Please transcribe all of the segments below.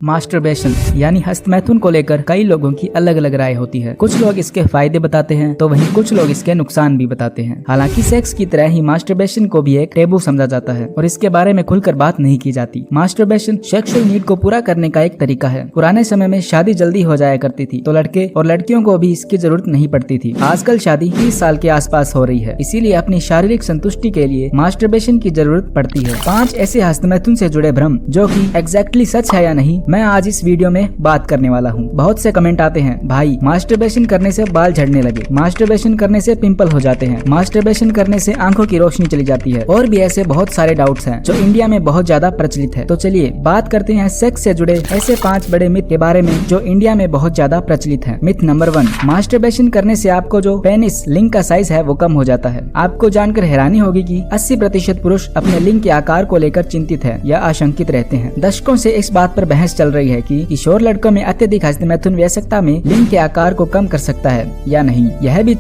Masturbation यानी हस्तमैथुन को लेकर कई लोगों की अलग अलग राय होती है। कुछ लोग इसके फायदे बताते हैं तो वहीं कुछ लोग इसके नुकसान भी बताते हैं। हालांकि सेक्स की तरह ही मास्टरबेशन को भी एक टेबू समझा जाता है और इसके बारे में खुलकर बात नहीं की जाती। मास्टरबेशन सेक्सुअल नीड को पूरा करने का एक तरीका है। पुराने समय में शादी जल्दी हो जाया करती थी तो लड़के और लड़कियों को भी इसकी जरूरत नहीं पड़ती थी। आजकल शादी 30 साल के आसपास हो रही है, इसीलिए अपनी शारीरिक संतुष्टि के लिए मास्टरबेशन की जरूरत पड़ती है। 5 ऐसे हस्तमैथुन से जुड़े भ्रम जो कि एग्जैक्टली सच है या नहीं, मैं आज इस वीडियो में बात करने वाला हूँ। बहुत से कमेंट आते हैं, भाई मास्टरबेशन करने से बाल झड़ने लगे, मास्टरबेशन करने से पिंपल हो जाते हैं, मास्टरबेशन करने से आंखों की रोशनी चली जाती है और भी ऐसे बहुत सारे डाउट्स हैं जो इंडिया में बहुत ज्यादा प्रचलित है। तो चलिए बात करते हैं सेक्स से जुड़े ऐसे 5 बड़े मिथ के बारे में जो इंडिया में बहुत ज्यादा प्रचलित है। मिथ नंबर 1, मास्टरबेशन करने से आपको जो पेनिस लिंग का साइज है वो कम हो जाता है। आपको जानकर हैरानी होगी कि 80% पुरुष अपने लिंग के आकार को लेकर चिंतित है या आशंकित रहते हैं। दशकों से इस बात पर बहस चल रही है कि किशोर लड़कों में अत्यधिक हस्तमैथुन वयस्कता में लिंग के आकार को कम कर सकता है या नहीं।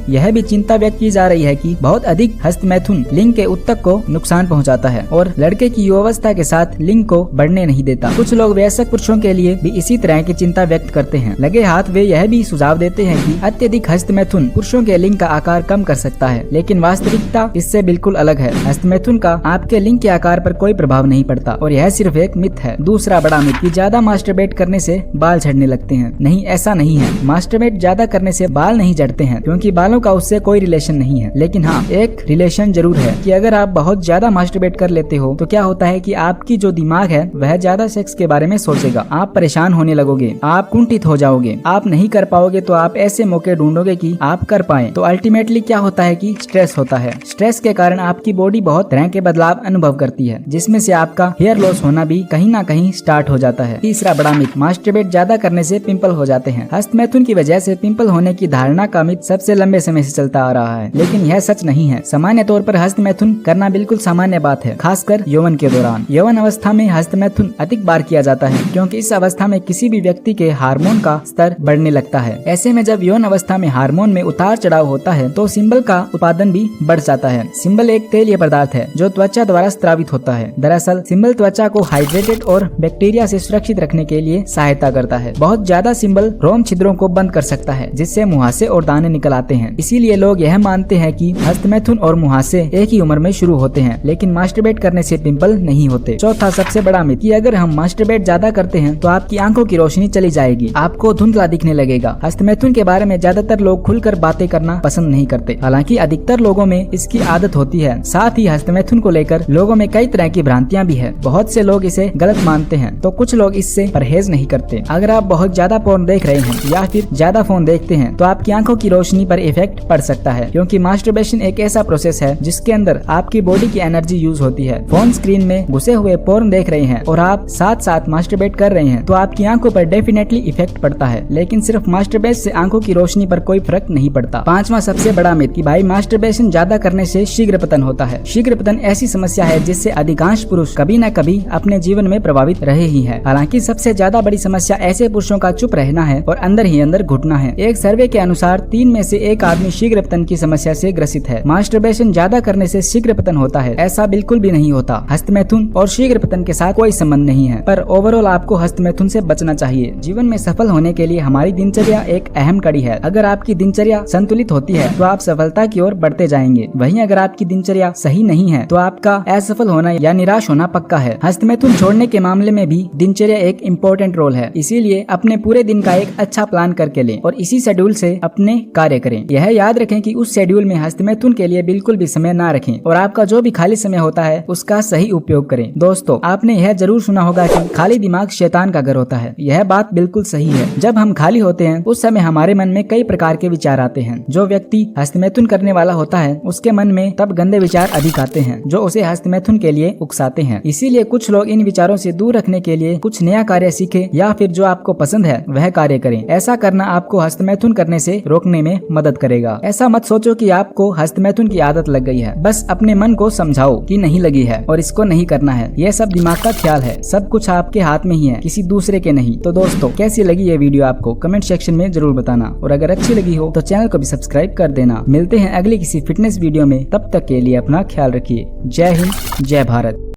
यह भी चिंता व्यक्त की जा रही है कि बहुत अधिक हस्तमैथुन लिंग के उत्तक को नुकसान पहुंचाता है और लड़के की युवावस्था के साथ लिंग को बढ़ने नहीं देता। कुछ लोग वयस्क पुरुषों के लिए भी इसी तरह की चिंता व्यक्त करते हैं। लगे हाथ वे यह भी सुझाव देते हैं कि अत्यधिक हस्तमैथुन पुरुषों के लिंग का आकार कम कर सकता है, लेकिन वास्तविकता इससे बिल्कुल अलग है। हस्तमैथुन का आपके लिंग के आकार पर कोई प्रभाव नहीं पड़ता और यह सिर्फ एक मिथ है। दूसरा बड़ा मिथ कि ज्यादा मास्टरबेट करने से बाल झड़ने लगते हैं। नहीं, ऐसा नहीं है। मास्टरबेट ज्यादा करने से बाल नहीं झड़ते हैं क्योंकि बालों का उससे कोई रिलेशन नहीं है। लेकिन हाँ, एक रिलेशन जरूर है कि अगर आप बहुत ज्यादा मास्टरबेट कर लेते हो तो क्या होता है कि आपकी जो दिमाग है वह ज्यादा सेक्स के बारे में सोचेगा। आप परेशान होने लगोगे, आप कुंठित हो जाओगे, आप नहीं कर पाओगे तो आप ऐसे मौके ढूंढोगे कि आप कर पाए। तो अल्टीमेटली क्या होता है कि स्ट्रेस होता है। स्ट्रेस के कारण आपकी बॉडी बहुत तरह के बदलाव अनुभव करती है, जिसमें से आपका हेयर लॉस होना भी कहीं ना कहीं स्टार्ट हो जाता है। तीसरा बड़ा मिथ, मास्टरबेट ज्यादा करने से पिंपल हो जाते हैं। हस्तमैथुन की वजह से पिंपल होने की धारणा का मिथ सबसे लंबे समय से चलता आ रहा है, लेकिन यह सच नहीं है। सामान्य तौर पर हस्तमैथुन करना बिल्कुल सामान्य बात है, खासकर यौवन के दौरान। यौवन अवस्था में हस्तमैथुन अधिक बार किया जाता है क्योंकि इस अवस्था में किसी भी व्यक्ति के हार्मोन का स्तर बढ़ने लगता है। ऐसे में जब यौन अवस्था में हार्मोन में उतार चढ़ाव होता है तो सिंबल का उत्पादन भी बढ़ जाता है। सिंबल एक तेलीय पदार्थ है जो त्वचा द्वारा स्रावित होता है। दरअसल सिंबल त्वचा को हाइड्रेटेड और बैक्टीरिया से सुरक्षित रखने के लिए सहायता करता है। बहुत ज्यादा सिंबल रोम छिद्रों को बंद कर सकता है, जिससे मुहासे और दाने निकल आते हैं। इसीलिए लोग यह मानते हैं कि हस्तमैथुन और मुहासे एक ही उम्र में शुरू होते हैं, लेकिन मास्टरबेट करने से पिंपल नहीं होते। चौथा सबसे बड़ा मिथ कि अगर हम मास्टरबेट ज्यादा करते हैं तो आपकी आंखों की रोशनी चली जाएगी, आपको धुंधला दिखने लगेगा। हस्तमैथुन के बारे में ज्यादातर लोग खुलकर बातें करना पसंद नहीं करते, हालांकि अधिकतर लोगों में इसकी आदत होती है। साथ ही हस्तमैथुन को लेकर लोगों में कई तरह की भ्रांतियां भी है। बहुत से लोग इसे गलत मानते हैं तो कुछ लोग इससे परहेज नहीं करते। अगर आप बहुत ज्यादा पोर्न देख रहे हैं या फिर ज्यादा फोन देखते हैं तो आपकी आंखों की रोशनी पर इफेक्ट पड़ सकता है, क्योंकि मास्टरबेशन एक ऐसा प्रोसेस है जिसके अंदर आपकी बॉडी की एनर्जी यूज होती है। फोन स्क्रीन में घुसे हुए पोर्न देख रहे हैं और आप साथ साथ मास्टरबेट कर रहे हैं तो आपकी आंखों पर डेफिनेटली इफेक्ट पड़ता है, लेकिन सिर्फ मास्टरबेट से आंखों की रोशनी पर कोई फर्क नहीं पड़ता। पांचवा सबसे बड़ा मिथ कि भाई मास्टरबेशन ज्यादा करने से शीघ्र पतन होता है। शीघ्र पतन ऐसी समस्या है जिससे अधिकांश पुरुष कभी न कभी अपने जीवन में प्रभावित रहे ही है। हालांकि सबसे ज्यादा बड़ी समस्या ऐसे पुरुषों का चुप रहना है और अंदर ही अंदर घुटना है। एक सर्वे के अनुसार 3 में से 1 आदमी शीघ्र पतन की समस्या से ग्रसित है। मास्टरबेशन ज्यादा करने से शीघ्र पतन होता है, ऐसा बिल्कुल भी नहीं होता। हस्तमैथुन और शीघ्र पतन के साथ कोई संबंध नहीं है, पर ओवरऑल आपको हस्तमैथुन से बचना चाहिए। जीवन में सफल होने के लिए हमारी दिनचर्या एक अहम कड़ी है। अगर आपकी दिनचर्या संतुलित होती है तो आप सफलता की ओर बढ़ते जाएंगे। वहीं अगर आपकी दिनचर्या सही नहीं है तो आपका असफल होना या निराश होना पक्का है। हस्तमैथुन छोड़ने के मामले में भी दिनचर्या एक इम्पोर्टेंट रोल है, इसीलिए अपने पूरे दिन का एक अच्छा प्लान करके लें और इसी शेड्यूल से अपने कार्य करें। यह याद रखें कि उस शेड्यूल में हस्तमैथुन के लिए बिल्कुल भी समय ना रखें और आपका जो भी खाली समय होता है उसका सही उपयोग करें। दोस्तों, आपने यह जरूर सुना होगा कि खाली दिमाग शैतान का घर होता है। यह बात बिल्कुल सही है। जब हम खाली होते हैं उस समय हमारे मन में कई प्रकार के विचार आते हैं। जो व्यक्ति हस्तमैथुन करने वाला होता है उसके मन में तब गंदे विचार अधिक आते हैं जो उसे हस्तमैथुन के लिए उकसाते हैं। इसीलिए कुछ लोग इन विचारों से दूर रखने के लिए कुछ नया कार्य सीखे या फिर जो आपको पसंद है वह कार्य करें। ऐसा करना आपको हस्तमैथुन करने से रोकने में मदद करेगा। ऐसा मत सोचो कि आपको हस्तमैथुन की आदत लग गई है। बस अपने मन को समझाओ कि नहीं लगी है और इसको नहीं करना है। यह सब दिमाग का ख्याल है। सब कुछ आपके हाथ में ही है, किसी दूसरे के नहीं। तो दोस्तों, कैसी लगी ये वीडियो आपको कमेंट सेक्शन में जरूर बताना और अगर अच्छी लगी हो तो चैनल को भी सब्सक्राइब कर देना। मिलते हैं अगली किसी फिटनेस वीडियो में, तब तक के लिए अपना ख्याल रखिए। जय हिंद, जय भारत।